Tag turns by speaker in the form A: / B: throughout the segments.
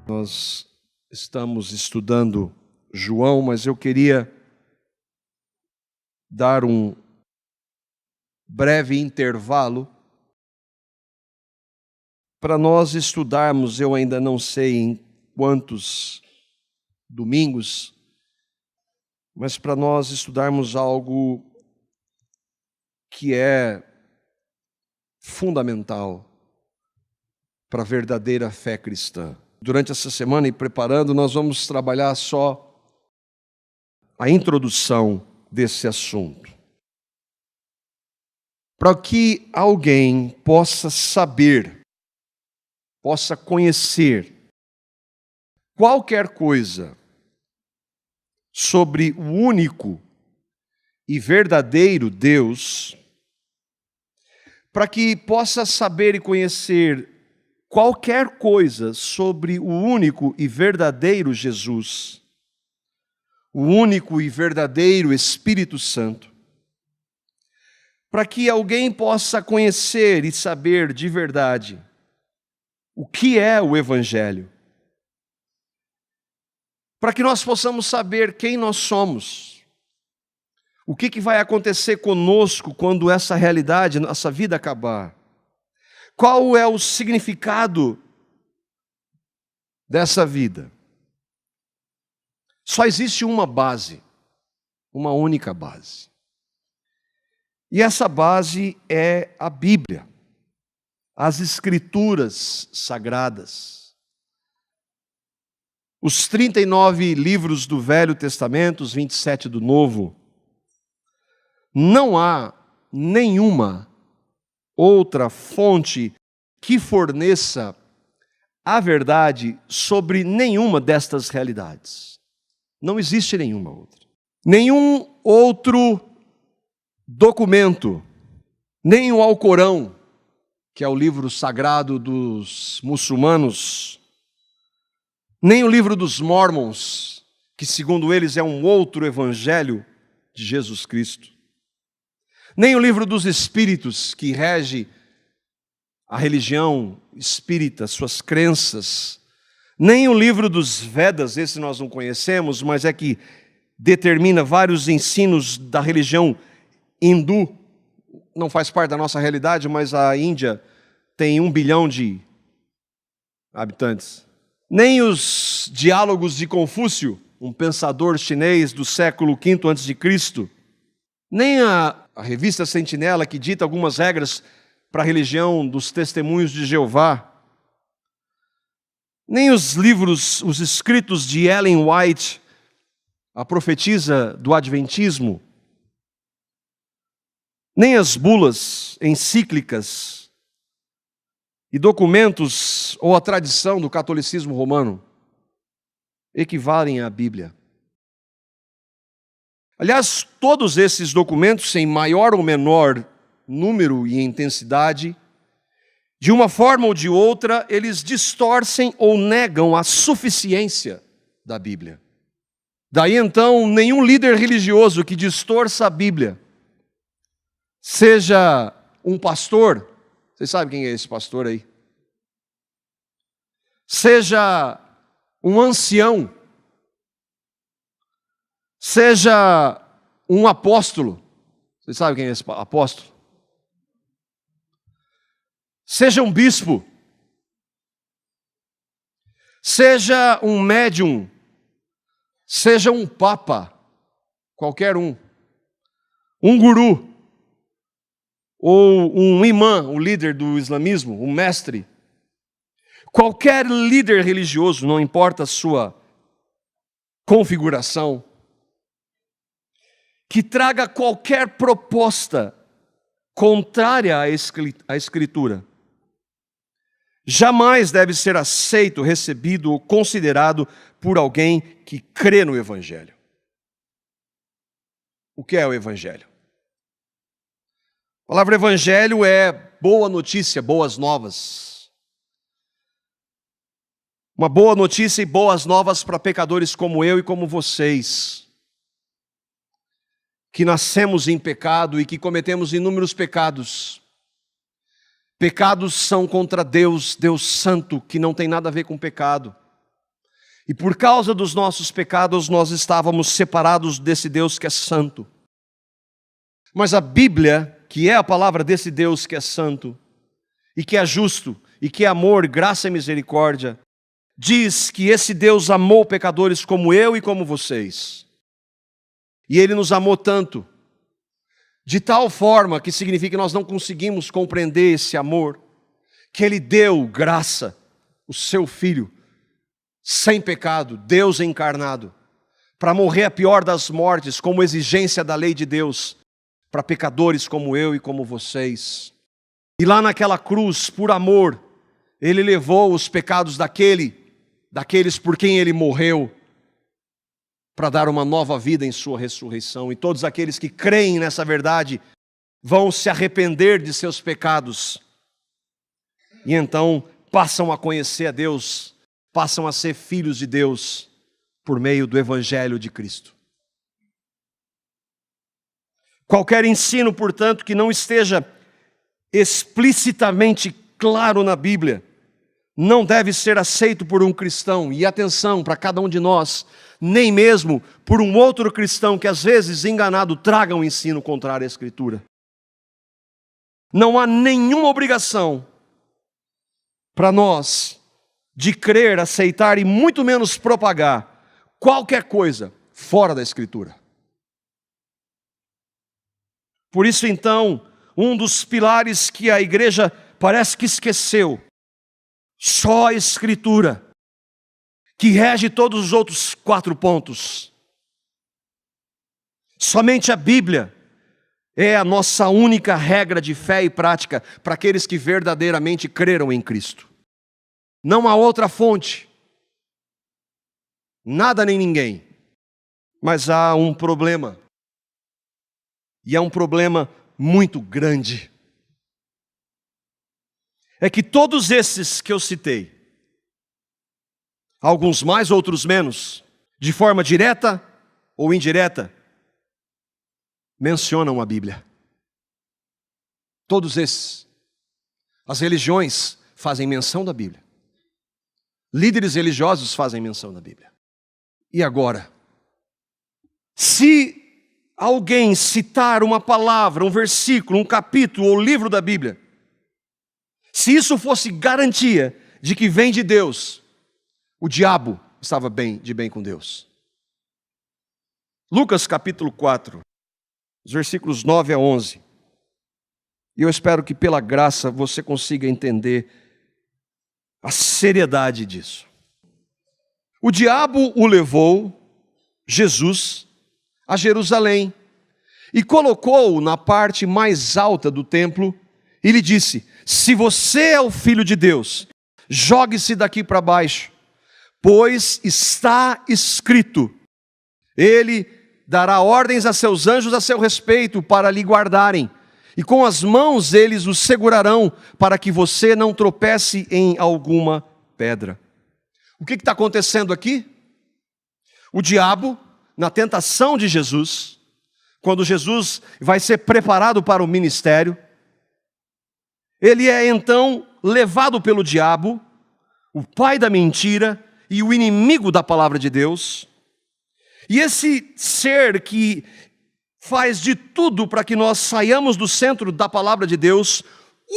A: Nós estamos estudando João, mas eu queria dar um breve intervalo para nós estudarmos, eu ainda não sei em quantos domingos, mas para nós estudarmos algo que é fundamental para a verdadeira fé cristã. Durante essa semana e preparando, nós vamos trabalhar só a introdução desse assunto. Para que alguém possa saber, possa conhecer qualquer coisa sobre o único e verdadeiro Deus, para que possa saber e conhecer qualquer coisa sobre o único e verdadeiro Jesus, o único e verdadeiro Espírito Santo, para que alguém possa conhecer e saber de verdade o que é o Evangelho, para que nós possamos saber quem nós somos, o que vai acontecer conosco quando essa realidade, nossa vida acabar. Qual é o significado dessa vida? Só existe uma base, uma única base. E essa base é a Bíblia, as Escrituras Sagradas. Os 39 livros do Velho Testamento, os 27 do Novo. Não há nenhuma outra fonte que forneça a verdade sobre nenhuma destas realidades. Não existe nenhuma outra. Nenhum outro documento, nem o Alcorão, que é o livro sagrado dos muçulmanos, nem o livro dos Mormons, que segundo eles é um outro evangelho de Jesus Cristo, nem o livro dos Espíritos, que rege a religião espírita, suas crenças, nem o livro dos Vedas, esse nós não conhecemos, mas é que determina vários ensinos da religião hindu. Não faz parte da nossa realidade, mas a Índia tem 1 bilhão de habitantes. Nem os diálogos de Confúcio, um pensador chinês do século V a.C., nem a revista Sentinela, que dita algumas regras para a religião dos Testemunhos de Jeová, nem os livros, os escritos de Ellen White, a profetisa do Adventismo, nem as bulas encíclicas e documentos ou a tradição do catolicismo romano equivalem à Bíblia. Aliás, todos esses documentos, em maior ou menor número e intensidade, de uma forma ou de outra, eles distorcem ou negam a suficiência da Bíblia. Daí então, nenhum líder religioso que distorça a Bíblia, seja um pastor, vocês sabem quem é esse pastor aí? Seja um ancião, seja um apóstolo, vocês sabem quem é esse apóstolo? Seja um bispo, seja um médium, seja um papa, qualquer um guru, ou um imã, o líder do islamismo, um mestre, qualquer líder religioso, não importa a sua configuração, que traga qualquer proposta contrária à Escritura, jamais deve ser aceito, recebido ou considerado por alguém que crê no Evangelho. O que é o Evangelho? A palavra Evangelho é boa notícia, boas novas. Uma boa notícia e boas novas para pecadores como eu e como vocês, que nascemos em pecado e que cometemos inúmeros pecados. Pecados são contra Deus, Deus santo, que não tem nada a ver com pecado. E por causa dos nossos pecados, nós estávamos separados desse Deus que é santo. Mas a Bíblia, que é a palavra desse Deus que é santo, e que é justo, e que é amor, graça e misericórdia, diz que esse Deus amou pecadores como eu e como vocês. E Ele nos amou tanto, de tal forma que significa que nós não conseguimos compreender esse amor, que Ele deu graça, o seu Filho, sem pecado, Deus encarnado, para morrer a pior das mortes, como exigência da lei de Deus, para pecadores como eu e como vocês. E lá naquela cruz, por amor, Ele levou os pecados daqueles por quem Ele morreu, para dar uma nova vida em sua ressurreição. E todos aqueles que creem nessa verdade vão se arrepender de seus pecados. E então passam a conhecer a Deus, passam a ser filhos de Deus por meio do Evangelho de Cristo. Qualquer ensino, portanto, que não esteja explicitamente claro na Bíblia, não deve ser aceito por um cristão. E atenção para cada um de nós, nem mesmo por um outro cristão que às vezes enganado traga um ensino contrário à Escritura. Não há nenhuma obrigação para nós de crer, aceitar e muito menos propagar qualquer coisa fora da Escritura. Por isso então, um dos pilares que a igreja parece que esqueceu, só a Escritura, que rege todos os outros 4 pontos. Somente a Bíblia é a nossa única regra de fé e prática para aqueles que verdadeiramente creram em Cristo. Não há outra fonte, nada nem ninguém. Mas há um problema, e é um problema muito grande. É que todos esses que eu citei, alguns mais, outros menos, de forma direta ou indireta, mencionam a Bíblia. Todos esses. As religiões fazem menção da Bíblia. Líderes religiosos fazem menção da Bíblia. E agora? Se alguém citar uma palavra, um versículo, um capítulo ou livro da Bíblia, se isso fosse garantia de que vem de Deus, o diabo estava de bem com Deus. Lucas capítulo 4, os versículos 9 a 11. E eu espero que pela graça você consiga entender a seriedade disso. O diabo o levou, Jesus, a Jerusalém e colocou-o na parte mais alta do templo e lhe disse: se você é o Filho de Deus, jogue-se daqui para baixo, pois está escrito, Ele dará ordens a seus anjos a seu respeito para lhe guardarem, e com as mãos eles o segurarão para que você não tropece em alguma pedra. O que está acontecendo aqui? O diabo, na tentação de Jesus, quando Jesus vai ser preparado para o ministério, ele é então levado pelo diabo, o pai da mentira e o inimigo da palavra de Deus. E esse ser que faz de tudo para que nós saiamos do centro da palavra de Deus,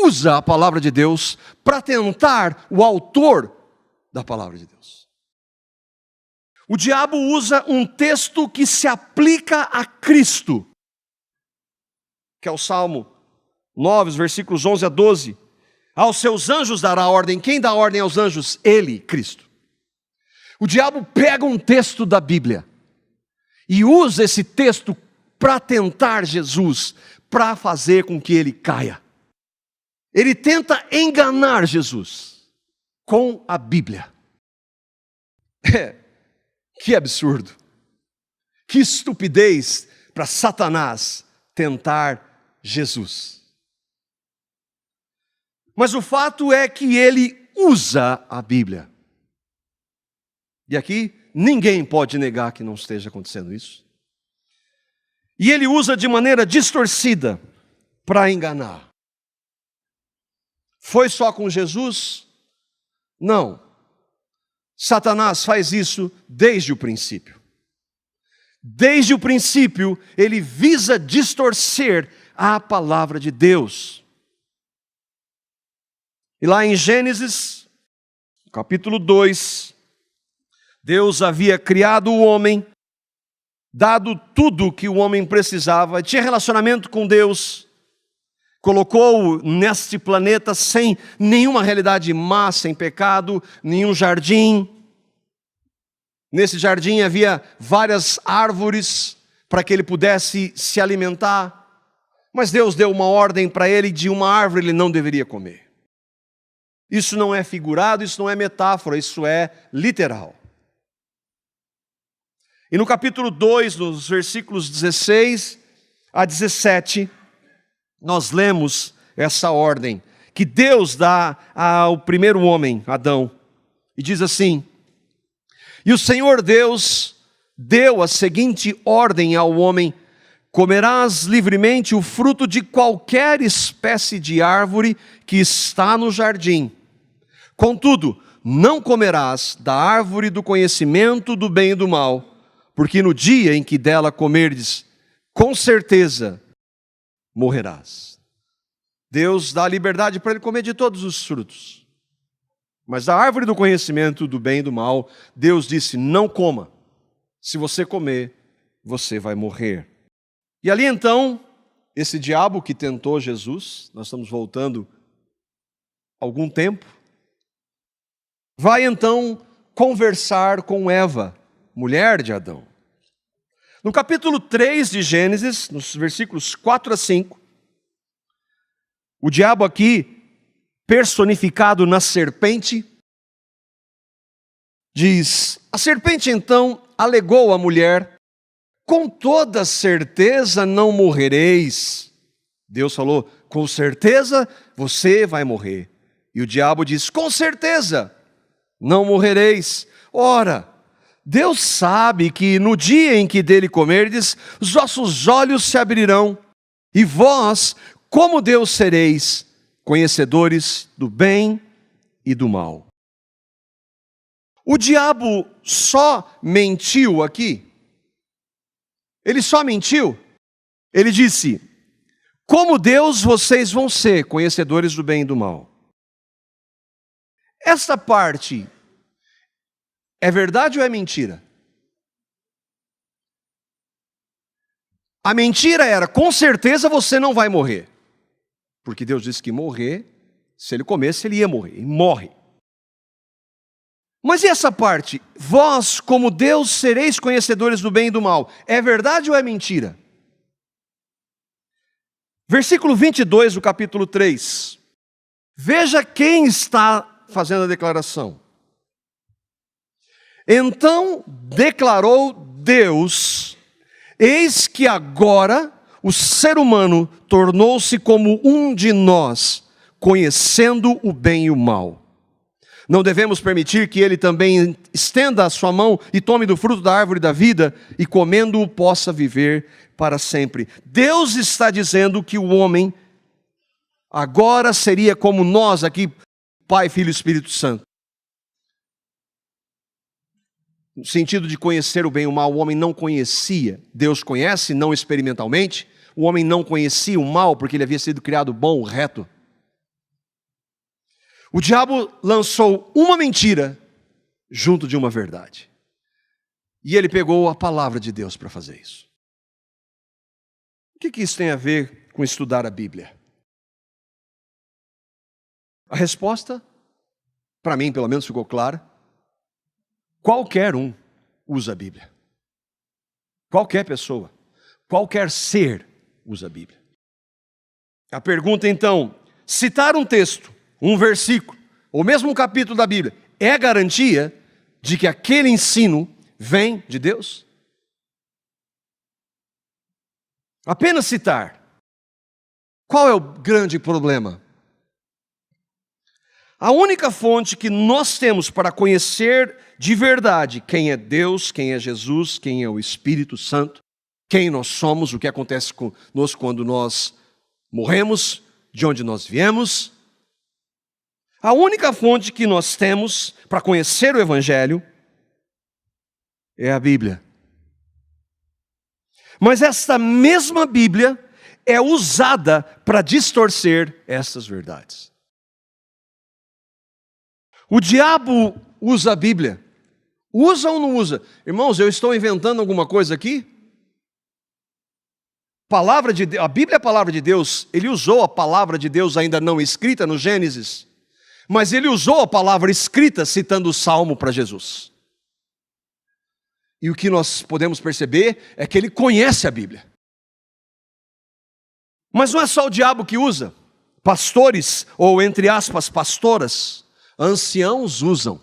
A: usa a palavra de Deus para tentar o autor da palavra de Deus. O diabo usa um texto que se aplica a Cristo, que é o Salmo 9, os versículos 11 a 12. Aos seus anjos dará ordem. Quem dá ordem aos anjos? Ele, Cristo. O diabo pega um texto da Bíblia e usa esse texto para tentar Jesus, para fazer com que ele caia. Ele tenta enganar Jesus com a Bíblia. Que absurdo. Que estupidez para Satanás tentar Jesus. Mas o fato é que ele usa a Bíblia. E aqui ninguém pode negar que não esteja acontecendo isso. E ele usa de maneira distorcida para enganar. Foi só com Jesus? Não. Satanás faz isso desde o princípio. Desde o princípio, ele visa distorcer a palavra de Deus. E lá em Gênesis, capítulo 2, Deus havia criado o homem, dado tudo o que o homem precisava, tinha relacionamento com Deus, colocou-o neste planeta sem nenhuma realidade má, sem pecado, nenhum jardim. Nesse jardim havia várias árvores para que ele pudesse se alimentar, mas Deus deu uma ordem para ele de uma árvore ele não deveria comer. Isso não é figurado, isso não é metáfora, isso é literal. E no capítulo 2, nos versículos 16 a 17, nós lemos essa ordem que Deus dá ao primeiro homem, Adão, e diz assim: e o Senhor Deus deu a seguinte ordem ao homem: comerás livremente o fruto de qualquer espécie de árvore que está no jardim. Contudo, não comerás da árvore do conhecimento do bem e do mal, porque no dia em que dela comerdes, com certeza morrerás. Deus dá liberdade para ele comer de todos os frutos. Mas da árvore do conhecimento do bem e do mal, Deus disse: não coma. Se você comer, você vai morrer. E ali então, esse diabo que tentou Jesus, nós estamos voltando algum tempo, vai então conversar com Eva, mulher de Adão. No capítulo 3 de Gênesis, nos versículos 4 a 5, o diabo aqui, personificado na serpente, diz: a serpente então alegou à mulher: com toda certeza não morrereis. Deus falou: com certeza você vai morrer. E o diabo diz: com certeza não morrereis. Ora, Deus sabe que no dia em que dele comerdes, os vossos olhos se abrirão, e vós, como Deus, sereis conhecedores do bem e do mal. O diabo só mentiu aqui. Ele só mentiu. Ele disse: como Deus, vocês vão ser conhecedores do bem e do mal. Esta parte é verdade ou é mentira? A mentira era: com certeza você não vai morrer. Porque Deus disse que morrer, se ele comesse, ele ia morrer. E morre. Mas e essa parte? Vós, como Deus, sereis conhecedores do bem e do mal. É verdade ou é mentira? Versículo 22 do capítulo 3. Veja quem está fazendo a declaração. Então declarou Deus: eis que agora o ser humano tornou-se como um de nós, conhecendo o bem e o mal. Não devemos permitir que ele também estenda a sua mão e tome do fruto da árvore da vida e, comendo-o, possa viver para sempre. Deus está dizendo que o homem agora seria como nós aqui, Pai, Filho e Espírito Santo. No sentido de conhecer o bem e o mal, o homem não conhecia. Deus conhece, não experimentalmente. O homem não conhecia o mal porque ele havia sido criado bom, reto. O diabo lançou uma mentira junto de uma verdade. E ele pegou a palavra de Deus para fazer isso. O que isso tem a ver com estudar a Bíblia? A resposta, para mim pelo menos ficou clara: qualquer um usa a Bíblia. Qualquer pessoa, qualquer ser usa a Bíblia. A pergunta então: citar um texto, um versículo, ou mesmo um capítulo da Bíblia, é garantia de que aquele ensino vem de Deus? Apenas citar. Qual é o grande problema? A única fonte que nós temos para conhecer de verdade quem é Deus, quem é Jesus, quem é o Espírito Santo, quem nós somos, o que acontece conosco quando nós morremos, de onde nós viemos. A única fonte que nós temos para conhecer o Evangelho é a Bíblia. Mas esta mesma Bíblia é usada para distorcer essas verdades. O diabo usa a Bíblia. Usa ou não usa? Irmãos, eu estou inventando alguma coisa aqui? A Bíblia é a palavra de Deus. Ele usou a palavra de Deus ainda não escrita no Gênesis, mas ele usou a palavra escrita citando o Salmo para Jesus. E o que nós podemos perceber é que ele conhece a Bíblia. Mas não é só o diabo que usa. Pastores, ou entre aspas, pastoras, anciãos usam.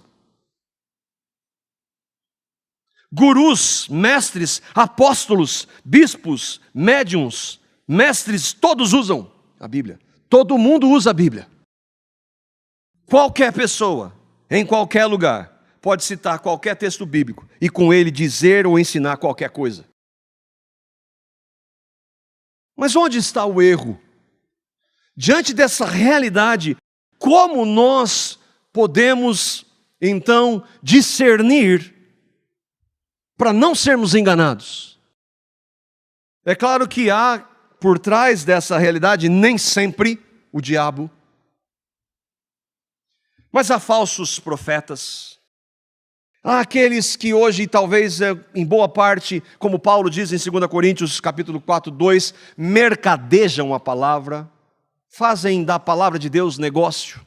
A: Gurus, mestres, apóstolos, bispos, médiuns, mestres, todos usam a Bíblia. Todo mundo usa a Bíblia. Qualquer pessoa, em qualquer lugar, pode citar qualquer texto bíblico e com ele dizer ou ensinar qualquer coisa. Mas onde está o erro? Diante dessa realidade, como nós podemos, então, discernir para não sermos enganados? É claro que há por trás dessa realidade nem sempre o diabo, mas há falsos profetas. Há aqueles que hoje, talvez em boa parte, como Paulo diz em 2 Coríntios capítulo 4, 2, mercadejam a palavra, fazem da palavra de Deus negócio.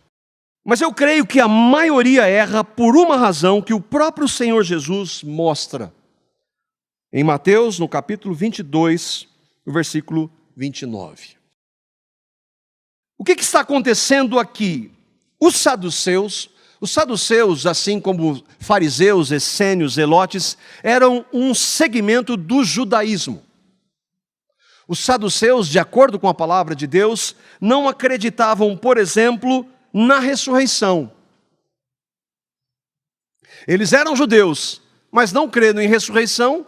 A: Mas eu creio que a maioria erra por uma razão que o próprio Senhor Jesus mostra. Em Mateus, no capítulo 22, no versículo 29. O que está acontecendo aqui? Os saduceus, assim como fariseus, essênios, zelotes, eram um segmento do judaísmo. Os saduceus, de acordo com a palavra de Deus, não acreditavam, por exemplo, na ressurreição. Eles eram judeus, mas não crendo em ressurreição.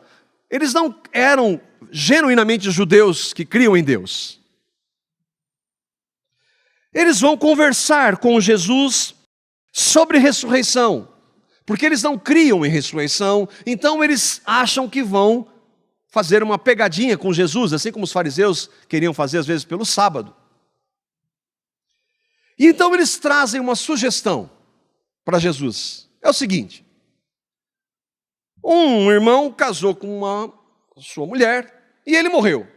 A: Eles não eram genuinamente judeus que criam em Deus. Eles vão conversar com Jesus sobre ressurreição, porque eles não criam em ressurreição, então eles acham que vão fazer uma pegadinha com Jesus, assim como os fariseus queriam fazer às vezes pelo sábado. E então eles trazem uma sugestão para Jesus. É o seguinte: um irmão casou com sua mulher e ele morreu.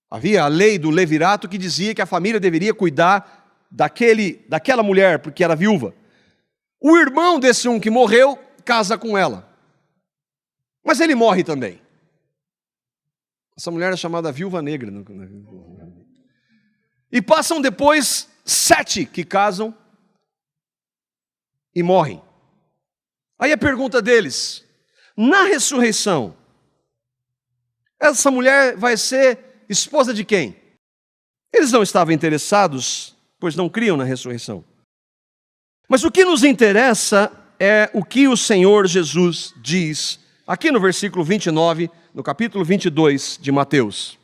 A: Havia a lei do levirato que dizia que a família deveria cuidar daquela mulher, porque era viúva. O irmão desse que morreu casa com ela, mas ele morre também. Essa mulher é chamada viúva negra. E passam depois 7 que casam e morrem. Aí a pergunta deles: na ressurreição, essa mulher vai ser esposa de quem? Eles não estavam interessados, pois não criam na ressurreição. Mas o que nos interessa é o que o Senhor Jesus diz aqui no versículo 29, no capítulo 22 de Mateus.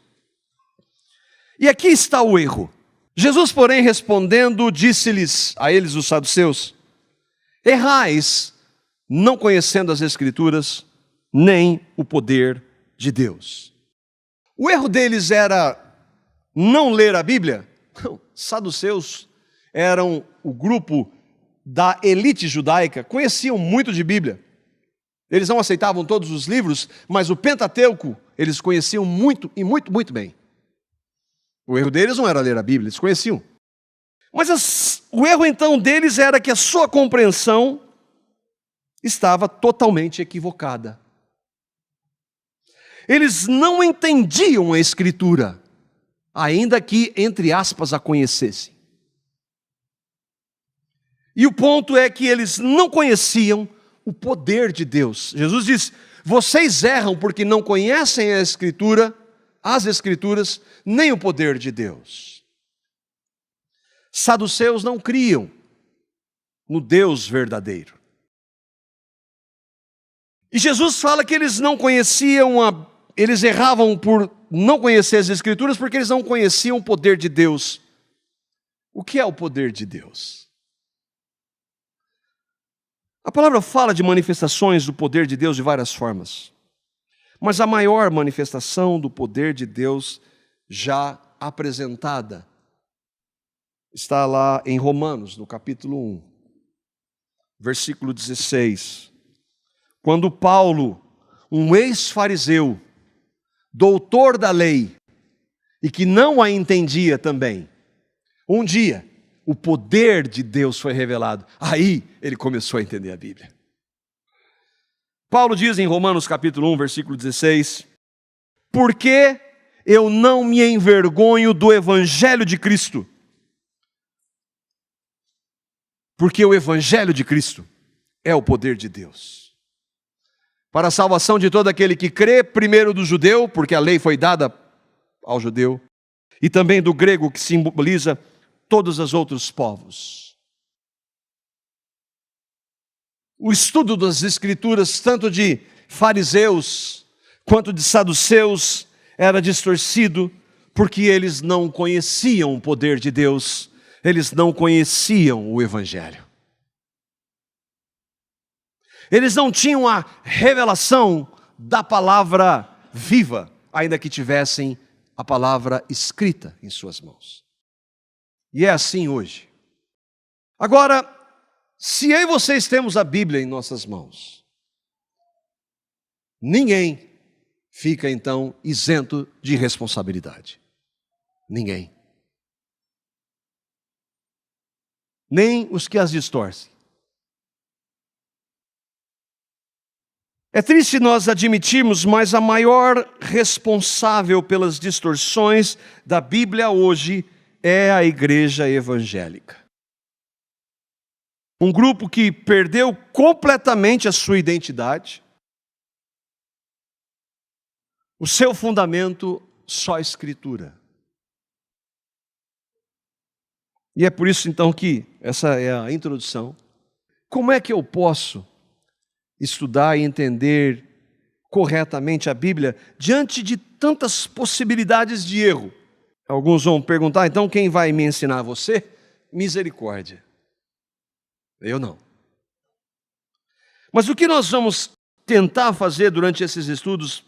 A: E aqui está o erro. Jesus, porém, respondendo, disse-lhes, a eles os saduceus: errais, não conhecendo as Escrituras, nem o poder de Deus. O erro deles era não ler a Bíblia? Não, saduceus eram o grupo da elite judaica, conheciam muito de Bíblia. Eles não aceitavam todos os livros, mas o Pentateuco eles conheciam muito e muito bem. O erro deles não era ler a Bíblia, eles conheciam. Mas o erro então deles era que a sua compreensão estava totalmente equivocada. Eles não entendiam a Escritura, ainda que, entre aspas, a conhecessem. E o ponto é que eles não conheciam o poder de Deus. Jesus diz: vocês erram porque não conhecem a Escritura, as Escrituras, nem o poder de Deus. Saduceus não criam no Deus verdadeiro. E Jesus fala que eles não conheciam, eles erravam por não conhecer as Escrituras porque eles não conheciam o poder de Deus. O que é o poder de Deus? A palavra fala de manifestações do poder de Deus de várias formas. Mas a maior manifestação do poder de Deus já apresentada está lá em Romanos, no capítulo 1, versículo 16. Quando Paulo, um ex-fariseu, doutor da lei, e que não a entendia também, um dia o poder de Deus foi revelado. Aí ele começou a entender a Bíblia. Paulo diz em Romanos capítulo 1, versículo 16: porque eu não me envergonho do evangelho de Cristo. Porque o evangelho de Cristo é o poder de Deus para a salvação de todo aquele que crê, primeiro do judeu, porque a lei foi dada ao judeu, e também do grego, que simboliza todos os outros povos. O estudo das Escrituras, tanto de fariseus quanto de saduceus, era distorcido, porque eles não conheciam o poder de Deus, eles não conheciam o Evangelho. Eles não tinham a revelação da palavra viva, ainda que tivessem a palavra escrita em suas mãos. E é assim hoje. Agora, se eu e vocês temos a Bíblia em nossas mãos, ninguém fica então isento de responsabilidade. Ninguém. Nem os que as distorcem. É triste nós admitirmos, mas a maior responsável pelas distorções da Bíblia hoje é a igreja evangélica. Um grupo que perdeu completamente a sua identidade, o seu fundamento só a Escritura. E é por isso então que essa é a introdução. Como é que eu posso estudar e entender corretamente a Bíblia diante de tantas possibilidades de erro? Alguns vão perguntar, então quem vai me ensinar? Você? Misericórdia. Eu não. Mas o que nós vamos tentar fazer durante esses estudos,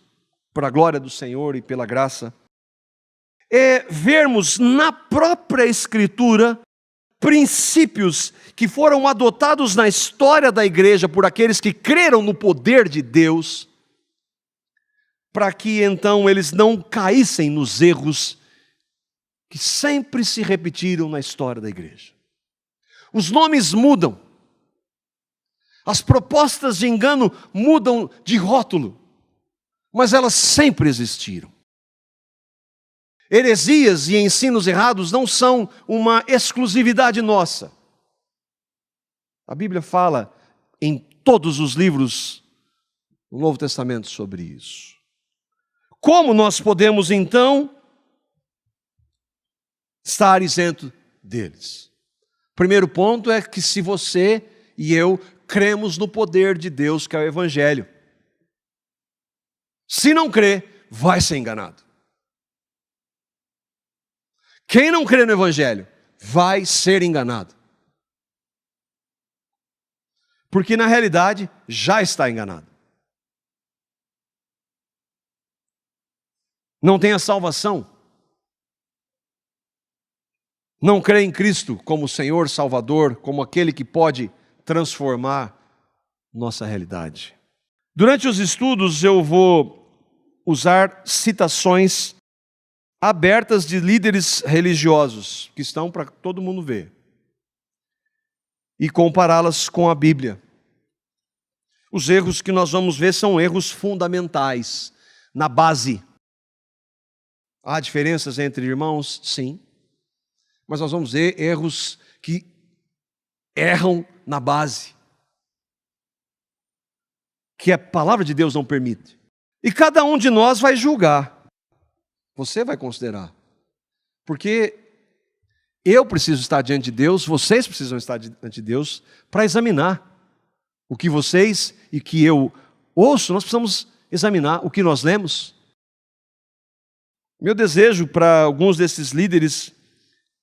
A: para a glória do Senhor e pela graça, é vermos na própria Escritura princípios que foram adotados na história da igreja por aqueles que creram no poder de Deus, para que então eles não caíssem nos erros que sempre se repetiram na história da igreja. Os nomes mudam, as propostas de engano mudam de rótulo, mas elas sempre existiram. Heresias e ensinos errados não são uma exclusividade nossa. A Bíblia fala em todos os livros do Novo Testamento sobre isso. Como nós podemos então estar isento deles? Primeiro ponto é que se você e eu cremos no poder de Deus, que é o Evangelho. Se não crê, vai ser enganado. Quem não crê no Evangelho vai ser enganado. Porque na realidade já está enganado. Não tem a salvação. Não crê em Cristo como Senhor, Salvador, como aquele que pode transformar nossa realidade. Durante os estudos eu vou usar citações abertas de líderes religiosos, que estão para todo mundo ver, e compará-las com a Bíblia. Os erros que nós vamos ver são erros fundamentais, na base. Há diferenças entre irmãos? Sim. Mas nós vamos ver erros que erram na base, que a palavra de Deus não permite. E cada um de nós vai julgar. Você vai considerar. Porque eu preciso estar diante de Deus, vocês precisam estar diante de Deus para examinar o que vocês e que eu ouço. Nós precisamos examinar o que nós lemos. Meu desejo para alguns desses líderes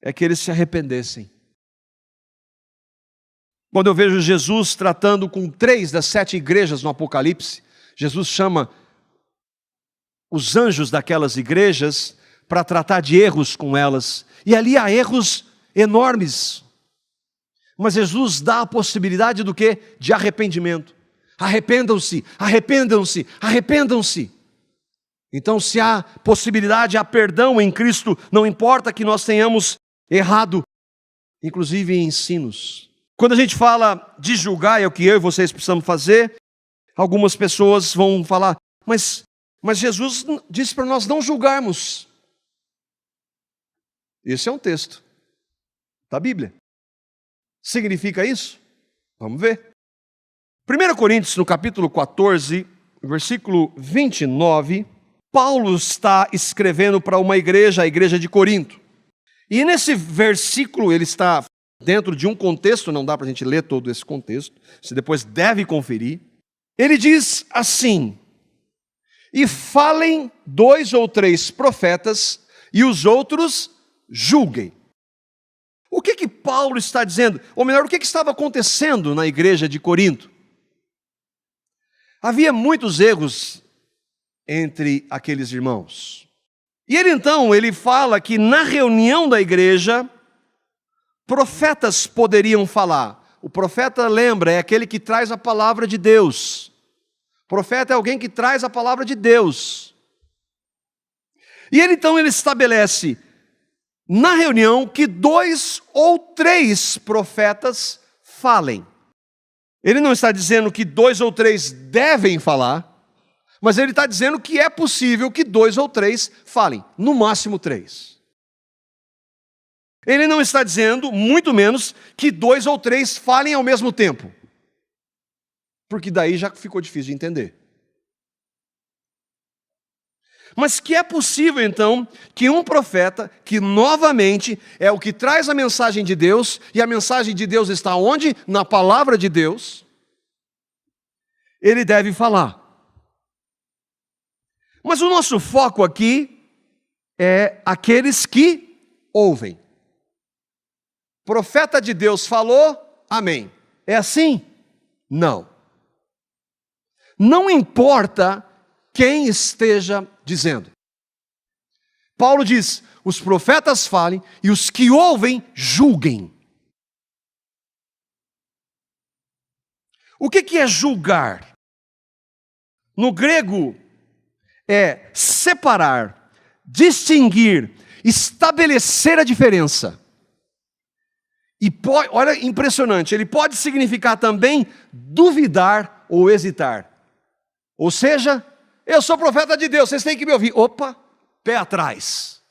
A: é que eles se arrependessem. Quando eu vejo Jesus tratando com 3 das 7 igrejas no Apocalipse, Jesus chama os anjos daquelas igrejas para tratar de erros com elas. E ali há erros enormes. Mas Jesus dá a possibilidade do quê? De arrependimento. Arrependam-se, arrependam-se, arrependam-se. Então, se há possibilidade, há perdão em Cristo, não importa que nós tenhamos errado, inclusive em ensinos. Quando a gente fala de julgar, é o que eu e vocês precisamos fazer, algumas pessoas vão falar, mas Jesus disse para nós não julgarmos. Esse é um texto da Bíblia. Significa isso? Vamos ver. 1 Coríntios, no capítulo 14, versículo 29, Paulo está escrevendo para uma igreja, a igreja de Corinto. E nesse versículo, ele está dentro de um contexto, não dá para a gente ler todo esse contexto, você depois deve conferir. Ele diz assim: e falem 2 ou 3 profetas, e os outros julguem. O que Paulo está dizendo? Ou melhor, o que estava acontecendo na igreja de Corinto? Havia muitos erros entre aqueles irmãos. E ele fala que na reunião da igreja, profetas poderiam falar. O profeta, lembra, é aquele que traz a palavra de Deus. O profeta é alguém que traz a palavra de Deus. E ele estabelece na reunião que 2 ou 3 profetas falem. Ele não está dizendo que 2 ou 3 devem falar, mas ele está dizendo que é possível que 2 ou 3 falem, no máximo 3. Ele não está dizendo, muito menos, que 2 ou 3 falem ao mesmo tempo, porque daí já ficou difícil de entender. Mas que é possível então que um profeta, que novamente é o que traz a mensagem de Deus, e a mensagem de Deus está onde? Na palavra de Deus, ele deve falar. Mas o nosso foco aqui é aqueles que ouvem. Profeta de Deus falou, amém. É assim? Não. Não importa quem esteja dizendo. Paulo diz, os profetas falem e os que ouvem julguem. O que é julgar? No grego é separar, distinguir, estabelecer a diferença. E pode, olha, impressionante, ele pode significar também duvidar ou hesitar. Ou seja, eu sou profeta de Deus, vocês têm que me ouvir. Opa, pé atrás.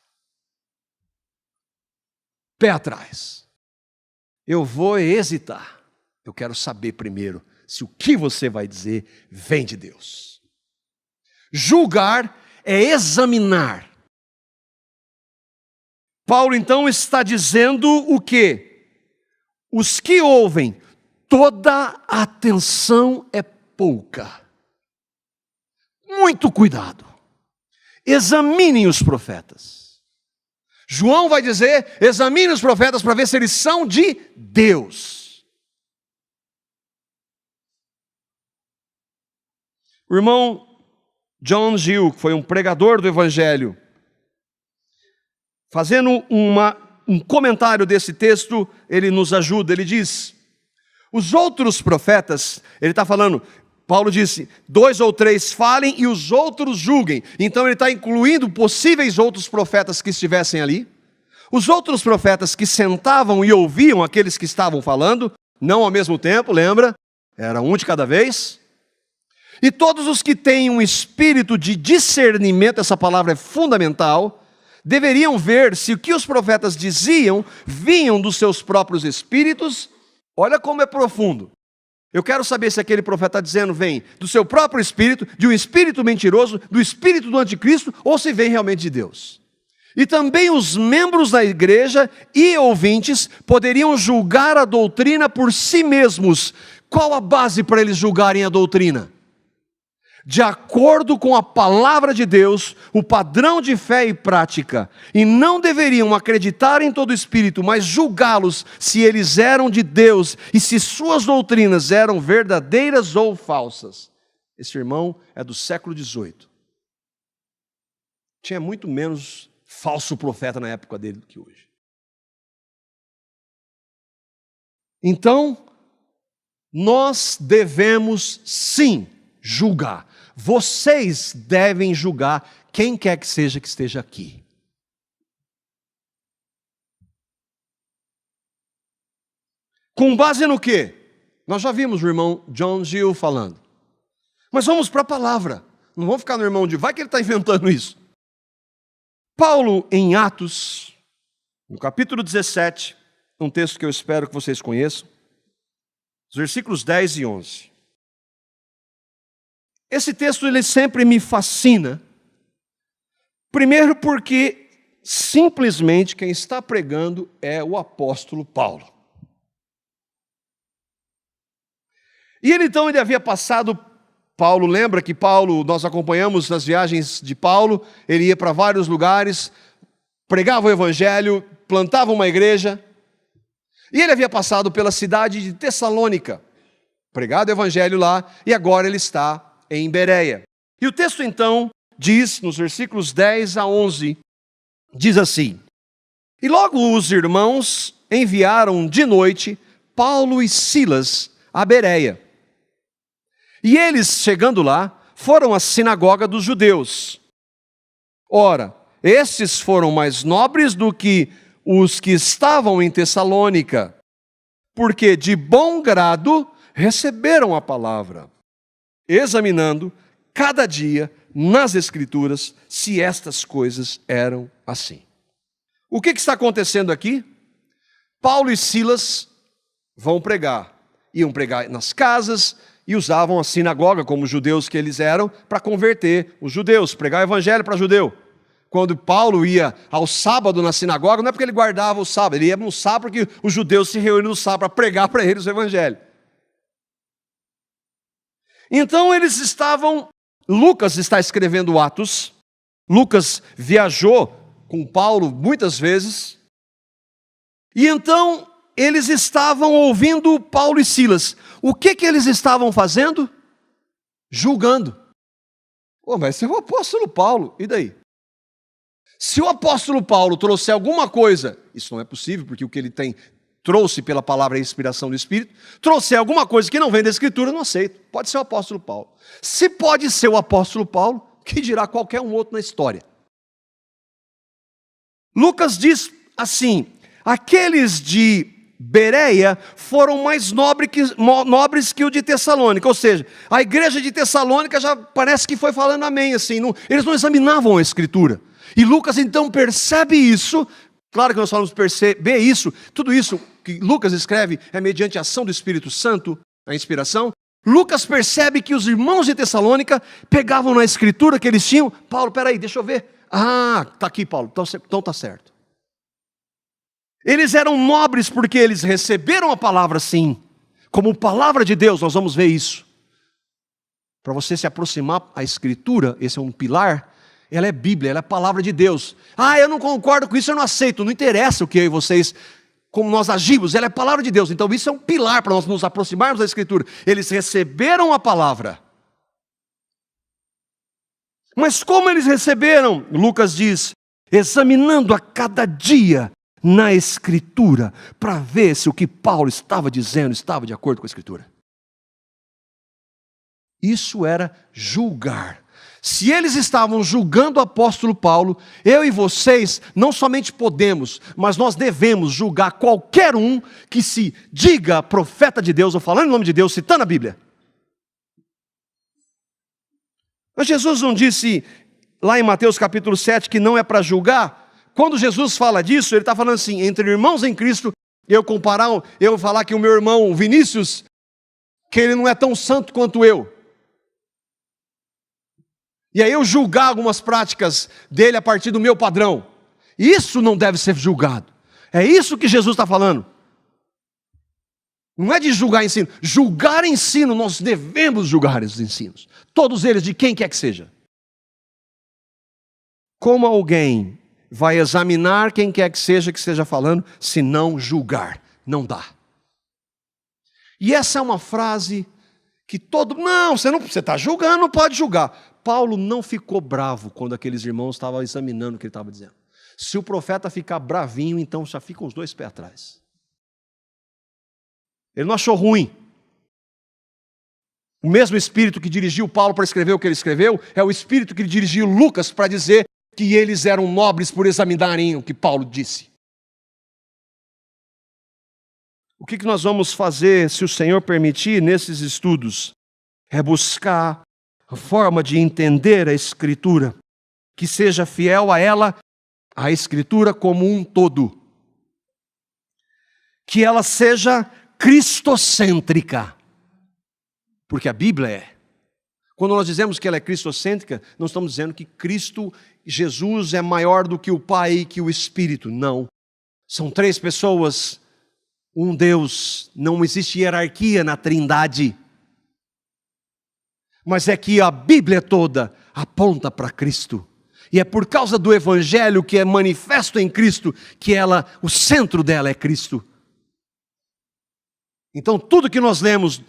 A: Pé atrás. Eu vou hesitar. Eu quero saber primeiro se o que você vai dizer vem de Deus. Julgar é examinar. Paulo então está dizendo o quê? Os que ouvem, toda atenção é pouca. Muito cuidado. Examinem os profetas. João vai dizer, examine os profetas para ver se eles são de Deus. O irmão John Gill, que foi um pregador do Evangelho, fazendo um comentário desse texto, ele nos ajuda, ele diz, os outros profetas, ele está falando, Paulo disse, 2 ou 3 falem e os outros julguem. Então ele está incluindo possíveis outros profetas que estivessem ali. Os outros profetas que sentavam e ouviam aqueles que estavam falando, não ao mesmo tempo, lembra? Era um de cada vez. E todos os que têm um espírito de discernimento, essa palavra é fundamental, deveriam ver se o que os profetas diziam vinham dos seus próprios espíritos. Olha como é profundo. Eu quero saber se aquele profeta está dizendo vem do seu próprio espírito, de um espírito mentiroso, do espírito do anticristo, ou se vem realmente de Deus. E também os membros da igreja e ouvintes poderiam julgar a doutrina por si mesmos. Qual a base para eles julgarem a doutrina? de acordo com a palavra de Deus, o padrão de fé e prática, e não deveriam acreditar em todo espírito, mas julgá-los se eles eram de Deus e se suas doutrinas eram verdadeiras ou falsas. Esse irmão é do século XVIII. Tinha muito menos falso profeta na época dele do que hoje. Então, nós devemos sim julgar. Vocês devem julgar quem quer que esteja aqui. Com base no quê? Nós já vimos o irmão John Gill falando. Mas vamos para a palavra. Não vamos ficar no irmão de vai que ele está inventando isso. Paulo, em Atos, no capítulo 17, um texto que eu espero que vocês conheçam, os versículos 10 e 11. Esse texto ele sempre me fascina. Primeiro porque simplesmente quem está pregando é o apóstolo Paulo. E ele havia passado, Paulo, lembra que Paulo, nós acompanhamos nas viagens de Paulo, ele ia para vários lugares, pregava o evangelho, plantava uma igreja, e ele havia passado pela cidade de Tessalônica, pregado o evangelho lá, e agora ele está em Bereia. E o texto então diz, nos versículos 10 a 11, diz assim: E logo os irmãos enviaram de noite Paulo e Silas a Bereia. E eles, chegando lá, foram à sinagoga dos judeus. Ora, estes foram mais nobres do que os que estavam em Tessalônica, porque de bom grado receberam a palavra, examinando cada dia nas Escrituras se estas coisas eram assim. O que está acontecendo aqui? Paulo e Silas vão pregar. Iam pregar nas casas e usavam a sinagoga, como judeus que eles eram, para converter os judeus, pregar o evangelho para judeu. Quando Paulo ia ao sábado na sinagoga, não é porque ele guardava o sábado, ele ia no sábado porque os judeus se reuniam no sábado para pregar para eles o evangelho. Então eles estavam, Lucas está escrevendo Atos, Lucas viajou com Paulo muitas vezes, e então eles estavam ouvindo Paulo e Silas. O que eles estavam fazendo? Julgando. Mas esse é o apóstolo Paulo, e daí? Se o apóstolo Paulo trouxer alguma coisa, isso não é possível, porque o que ele trouxe pela palavra e inspiração do Espírito, trouxer alguma coisa que não vem da Escritura, eu não aceito. Pode ser o apóstolo Paulo. Se pode ser o apóstolo Paulo, que dirá qualquer um outro na história? Lucas diz assim: aqueles de Bereia foram mais nobres que o de Tessalônica, ou seja, a igreja de Tessalônica já parece que foi falando amém, assim, eles não examinavam a Escritura. E Lucas então percebe isso. Claro que nós falamos perceber isso, tudo isso que Lucas escreve é mediante a ação do Espírito Santo, a inspiração. Lucas percebe que os irmãos de Tessalônica pegavam na Escritura que eles tinham. Paulo, peraí, deixa eu ver. Ah, está aqui, Paulo, então está certo. Eles eram nobres porque eles receberam a palavra sim, como palavra de Deus, nós vamos ver isso. Para você se aproximar à Escritura, esse é um pilar, ela é Bíblia, ela é a palavra de Deus. Eu não concordo com isso, eu não aceito, não interessa o que eu e vocês, como nós agimos, ela é a palavra de Deus. Então isso é um pilar para nós nos aproximarmos da Escritura. Eles receberam a palavra. Mas como eles receberam? Lucas diz, examinando a cada dia na Escritura, para ver se o que Paulo estava dizendo estava de acordo com a Escritura. Isso era julgar. Se eles estavam julgando o apóstolo Paulo, eu e vocês não somente podemos, mas nós devemos julgar qualquer um que se diga profeta de Deus, ou falando em nome de Deus, citando a Bíblia. Mas Jesus não disse lá em Mateus capítulo 7 que não é para julgar? Quando Jesus fala disso, ele está falando assim, entre irmãos em Cristo, eu falar que o meu irmão Vinícius, que ele não é tão santo quanto eu. E aí eu julgar algumas práticas dele a partir do meu padrão. Isso não deve ser julgado. É isso que Jesus está falando. Não é de julgar ensino. Julgar ensino, nós devemos julgar os ensinos. Todos eles, de quem quer que seja. Como alguém vai examinar quem quer que esteja falando, se não julgar? Não dá. E essa é uma frase que não, você está julgando, não pode julgar. Paulo não ficou bravo quando aqueles irmãos estavam examinando o que ele estava dizendo. Se o profeta ficar bravinho, então já ficam os dois pés atrás. Ele não achou ruim. O mesmo Espírito que dirigiu Paulo para escrever o que ele escreveu, é o Espírito que dirigiu Lucas para dizer que eles eram nobres por examinarem o que Paulo disse. O que nós vamos fazer, se o Senhor permitir, nesses estudos? É buscar a forma de entender a Escritura, que seja fiel a ela, a Escritura como um todo. Que ela seja cristocêntrica, porque a Bíblia é. Quando nós dizemos que ela é cristocêntrica, não estamos dizendo que Cristo, Jesus, é maior do que o Pai e que o Espírito. Não. São três pessoas, um Deus. Não existe hierarquia na Trindade. Mas é que a Bíblia toda aponta para Cristo. E é por causa do Evangelho que é manifesto em Cristo, que o centro dela é Cristo. Então tudo que nós lemos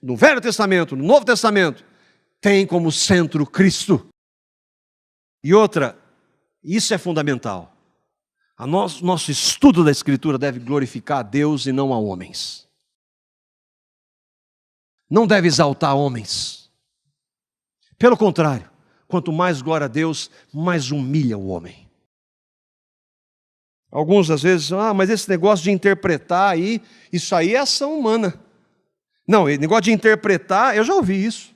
A: no Velho Testamento, no Novo Testamento, tem como centro Cristo. E outra, isso é fundamental. Nosso estudo da Escritura deve glorificar a Deus e não a homens. Não deve exaltar homens. Pelo contrário, quanto mais glória a Deus, mais humilha o homem. Alguns às vezes, mas esse negócio de interpretar aí, isso aí é ação humana. Não, negócio de interpretar, eu já ouvi isso.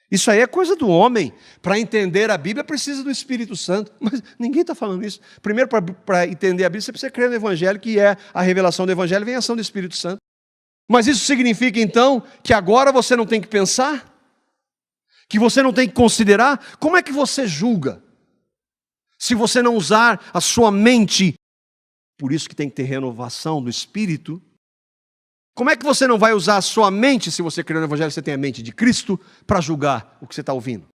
A: Isso aí é coisa do homem. Para entender a Bíblia precisa do Espírito Santo. Mas ninguém está falando isso. Primeiro, para entender a Bíblia, você precisa crer no Evangelho, que é a revelação do Evangelho, vem a ação do Espírito Santo. Mas isso significa então que agora você não tem que pensar? Que você não tem que considerar? Como é que você julga? Se você não usar a sua mente, por isso que tem que ter renovação do Espírito. Como é que você não vai usar a sua mente, se você crê no Evangelho, você tem a mente de Cristo, para julgar o que você está ouvindo?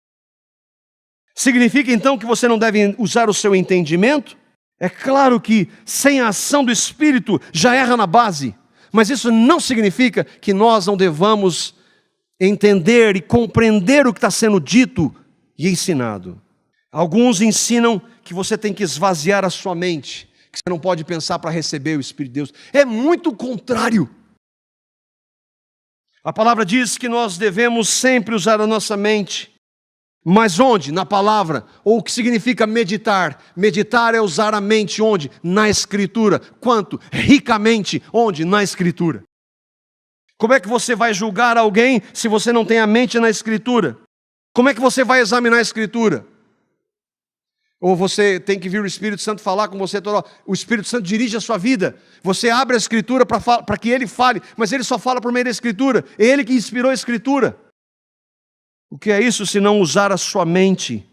A: Significa então que você não deve usar o seu entendimento? É claro que sem a ação do Espírito já erra na base, mas isso não significa que nós não devamos entender e compreender o que está sendo dito e ensinado. Alguns ensinam que você tem que esvaziar a sua mente, que você não pode pensar para receber o Espírito de Deus. É muito contrário. A palavra diz que nós devemos sempre usar a nossa mente. Mas onde? Na palavra. Ou o que significa meditar? Meditar é usar a mente onde? Na Escritura. Quanto? Ricamente. Onde? Na Escritura. Como é que você vai julgar alguém se você não tem a mente na Escritura? Como é que você vai examinar a Escritura? Ou você tem que vir o Espírito Santo falar com você toda hora. O Espírito Santo dirige a sua vida. Você abre a Escritura para que Ele fale, mas Ele só fala por meio da Escritura. É Ele que inspirou a Escritura. O que é isso se não usar a sua mente?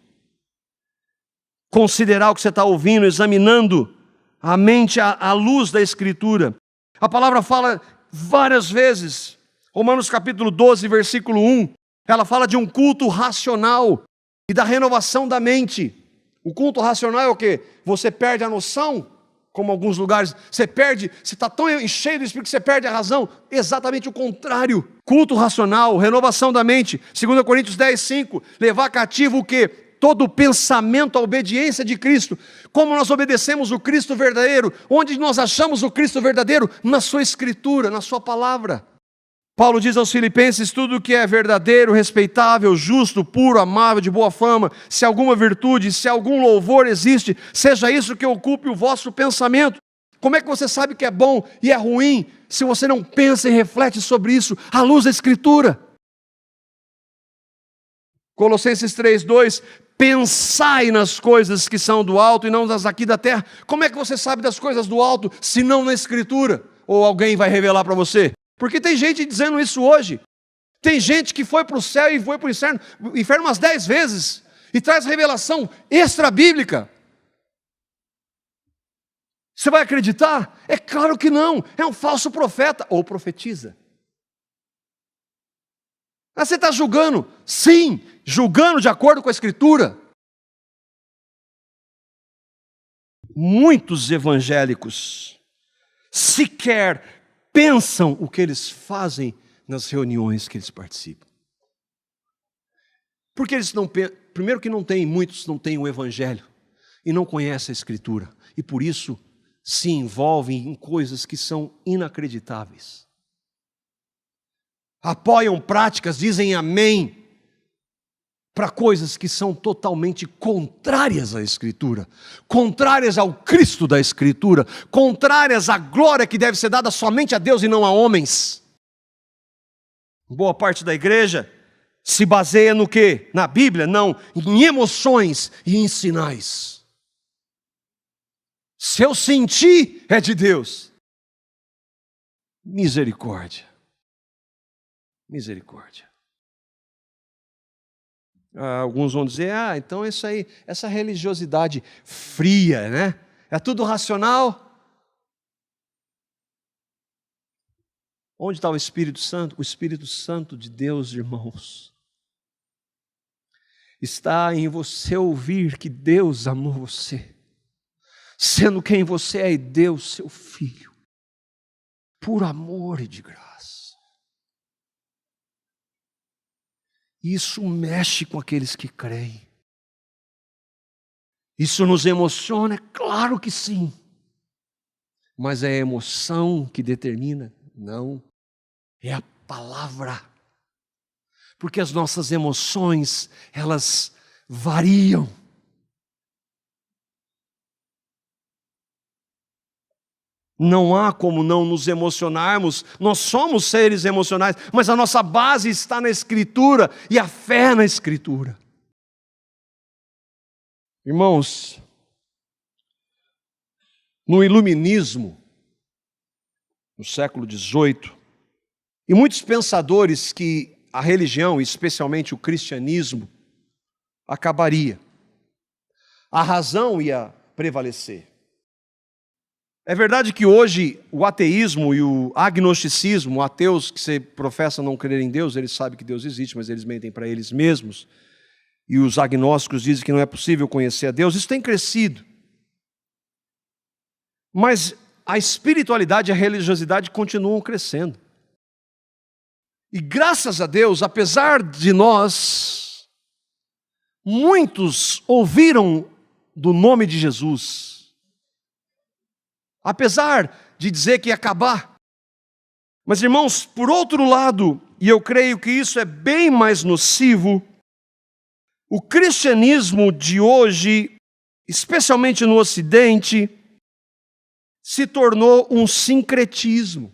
A: Considerar o que você está ouvindo, examinando a mente à luz da Escritura. A palavra fala várias vezes. Romanos capítulo 12, versículo 1. Ela fala de um culto racional e da renovação da mente. O culto racional é o quê? Você perde a noção, como em alguns lugares, você está tão cheio do Espírito que você perde a razão. Exatamente o contrário. Culto racional, renovação da mente. 2 Coríntios 10, 5. Levar cativo o quê? Todo o pensamento à obediência de Cristo. Como nós obedecemos o Cristo verdadeiro? Onde nós achamos o Cristo verdadeiro? Na sua Escritura, na sua palavra. Paulo diz aos Filipenses, tudo que é verdadeiro, respeitável, justo, puro, amável, de boa fama, se alguma virtude, se algum louvor existe, seja isso que ocupe o vosso pensamento. Como é que você sabe que é bom e é ruim, se você não pensa e reflete sobre isso à luz da Escritura? Colossenses 3:2, pensai nas coisas que são do alto e não das aqui da terra. Como é que você sabe das coisas do alto, se não na Escritura? Ou alguém vai revelar para você? Porque tem gente dizendo isso hoje. Tem gente que foi para o céu e foi para o inferno umas 10 vezes. E traz revelação extra-bíblica. Você vai acreditar? É claro que não. É um falso profeta ou profetiza. Ah, você está julgando? Sim, julgando de acordo com a Escritura. Muitos evangélicos sequer pensam o que eles fazem nas reuniões que eles participam. Porque eles não pensam, primeiro que muitos não têm o Evangelho e não conhecem a Escritura. E por isso se envolvem em coisas que são inacreditáveis. Apoiam práticas, dizem amém para coisas que são totalmente contrárias à Escritura, contrárias ao Cristo da Escritura, contrárias à glória que deve ser dada somente a Deus e não a homens. Boa parte da igreja se baseia no quê? Na Bíblia? Não, em emoções e em sinais. Se eu sentir, é de Deus. Misericórdia. Misericórdia. Alguns vão dizer, então isso aí, essa religiosidade fria, né? É tudo racional. Onde está o Espírito Santo? O Espírito Santo de Deus, irmãos, está em você ouvir que Deus amou você, sendo quem você é, e Deus, seu Filho, por amor e de graça. Isso mexe com aqueles que creem. Isso nos emociona? Claro que sim. Mas é a emoção que determina? Não. É a palavra. Porque as nossas emoções, elas variam. Não há como não nos emocionarmos, nós somos seres emocionais, mas a nossa base está na Escritura e a fé na Escritura. Irmãos, no iluminismo, no século XVIII, e muitos pensadores que a religião, especialmente o cristianismo, acabaria. A razão ia prevalecer. É verdade que hoje o ateísmo e o agnosticismo, ateus que se professam não crer em Deus, eles sabem que Deus existe, mas eles mentem para eles mesmos. E os agnósticos dizem que não é possível conhecer a Deus. Isso tem crescido. Mas a espiritualidade e a religiosidade continuam crescendo. E graças a Deus, apesar de nós, muitos ouviram do nome de Jesus. Apesar de dizer que ia acabar. Mas, irmãos, por outro lado, e eu creio que isso é bem mais nocivo, o cristianismo de hoje, especialmente no Ocidente, se tornou um sincretismo.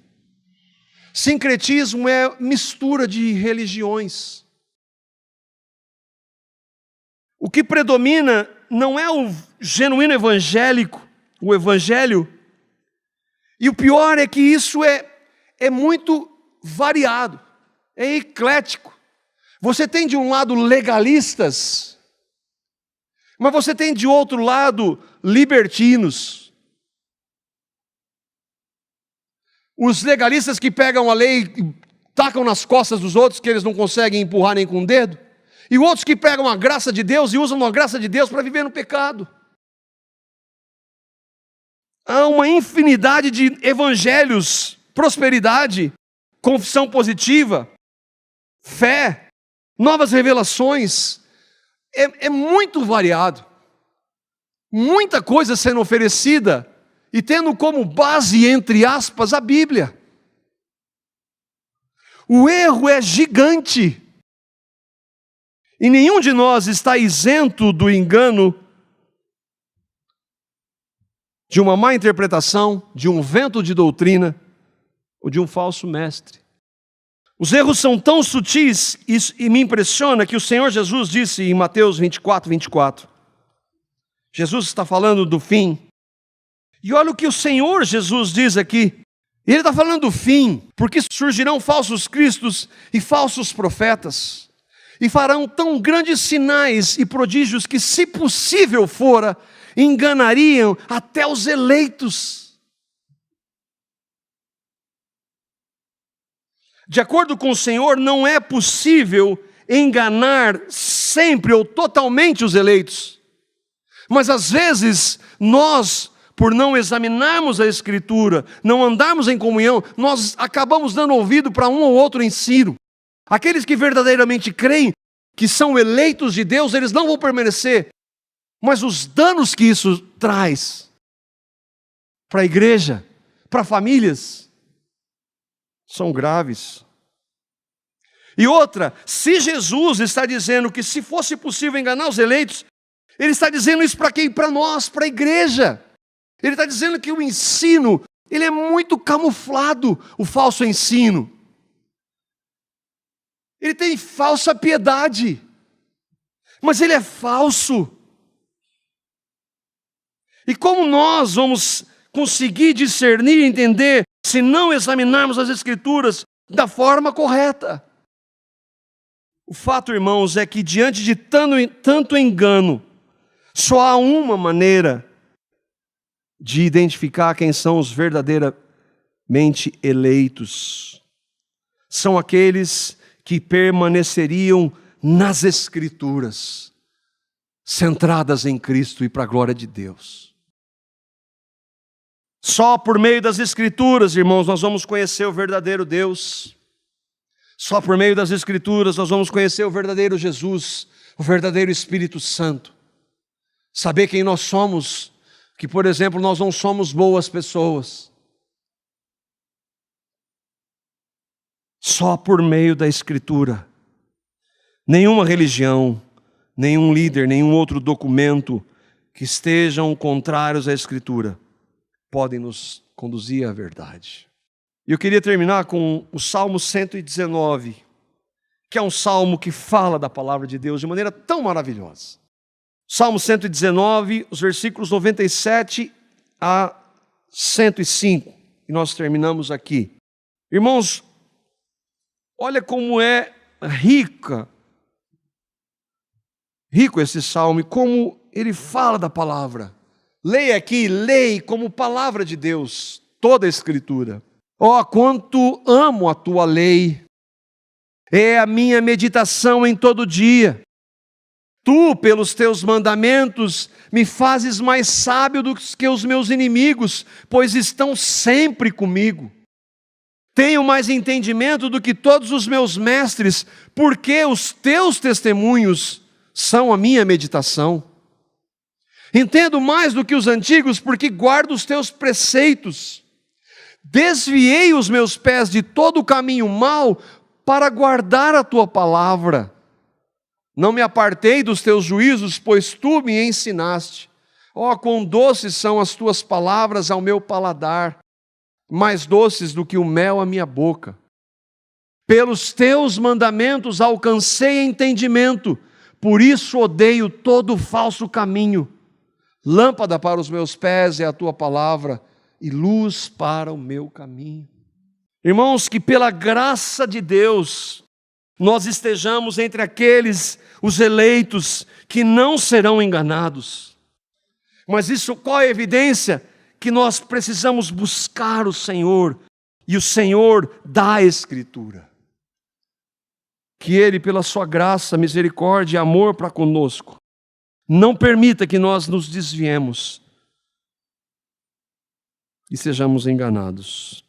A: Sincretismo é mistura de religiões. O que predomina não é o genuíno evangélico, o evangelho. E o pior é que isso é muito variado, é eclético. Você tem de um lado legalistas, mas você tem de outro lado libertinos. Os legalistas que pegam a lei e tacam nas costas dos outros, que eles não conseguem empurrar nem com o dedo. E outros que pegam a graça de Deus e usam a graça de Deus para viver no pecado. Há uma infinidade de evangelhos, prosperidade, confissão positiva, fé, novas revelações. É muito variado. Muita coisa sendo oferecida e tendo como base, entre aspas, a Bíblia. O erro é gigante. E nenhum de nós está isento do engano de uma má interpretação, de um vento de doutrina ou de um falso mestre. Os erros são tão sutis e me impressiona que o Senhor Jesus disse em Mateus 24. Jesus está falando do fim. E olha o que o Senhor Jesus diz aqui. Ele está falando do fim, porque surgirão falsos cristos e falsos profetas, e farão tão grandes sinais e prodígios que, se possível fora, enganariam até os eleitos. De acordo com o Senhor, não é possível enganar sempre ou totalmente os eleitos. Mas às vezes, nós, por não examinarmos a Escritura, não andarmos em comunhão, nós acabamos dando ouvido para um ou outro ensino. Aqueles que verdadeiramente creem que são eleitos de Deus, eles não vão permanecer. Mas os danos que isso traz para a igreja, para famílias, são graves. E outra, se Jesus está dizendo que se fosse possível enganar os eleitos, Ele está dizendo isso para quem? Para nós, para a igreja. Ele está dizendo que o ensino, ele é muito camuflado, o falso ensino. Ele tem falsa piedade, mas ele é falso. E como nós vamos conseguir discernir e entender se não examinarmos as Escrituras da forma correta? O fato, irmãos, é que diante de tanto engano, só há uma maneira de identificar quem são os verdadeiramente eleitos. São aqueles que permaneceriam nas Escrituras, centradas em Cristo e para a glória de Deus. Só por meio das Escrituras, irmãos, nós vamos conhecer o verdadeiro Deus. Só por meio das Escrituras nós vamos conhecer o verdadeiro Jesus, o verdadeiro Espírito Santo. Saber quem nós somos, que, por exemplo, nós não somos boas pessoas. Só por meio da Escritura. Nenhuma religião, nenhum líder, nenhum outro documento que estejam contrários à Escritura podem nos conduzir à verdade. E eu queria terminar com o Salmo 119, que é um salmo que fala da palavra de Deus de maneira tão maravilhosa. Salmo 119, os versículos 97 a 105, e nós terminamos aqui. Irmãos, olha como é rico esse salmo, e como ele fala da palavra. Leia aqui, leia como palavra de Deus, toda a Escritura. Ó, quanto amo a tua lei, é a minha meditação em todo dia. Tu, pelos teus mandamentos, me fazes mais sábio do que os meus inimigos, pois estão sempre comigo. Tenho mais entendimento do que todos os meus mestres, porque os teus testemunhos são a minha meditação. Entendo mais do que os antigos, porque guardo os teus preceitos. Desviei os meus pés de todo o caminho mau para guardar a tua palavra. Não me apartei dos teus juízos, pois tu me ensinaste. Ó, quão doces são as tuas palavras ao meu paladar, mais doces do que o mel à minha boca. Pelos teus mandamentos alcancei entendimento, por isso odeio todo falso caminho. Lâmpada para os meus pés é a tua palavra, e luz para o meu caminho. Irmãos, que pela graça de Deus, nós estejamos entre aqueles, os eleitos, que não serão enganados. Mas isso, qual é a evidência? Que nós precisamos buscar o Senhor, e o Senhor dá a Escritura. Que Ele, pela sua graça, misericórdia e amor para conosco, não permita que nós nos desviemos e sejamos enganados.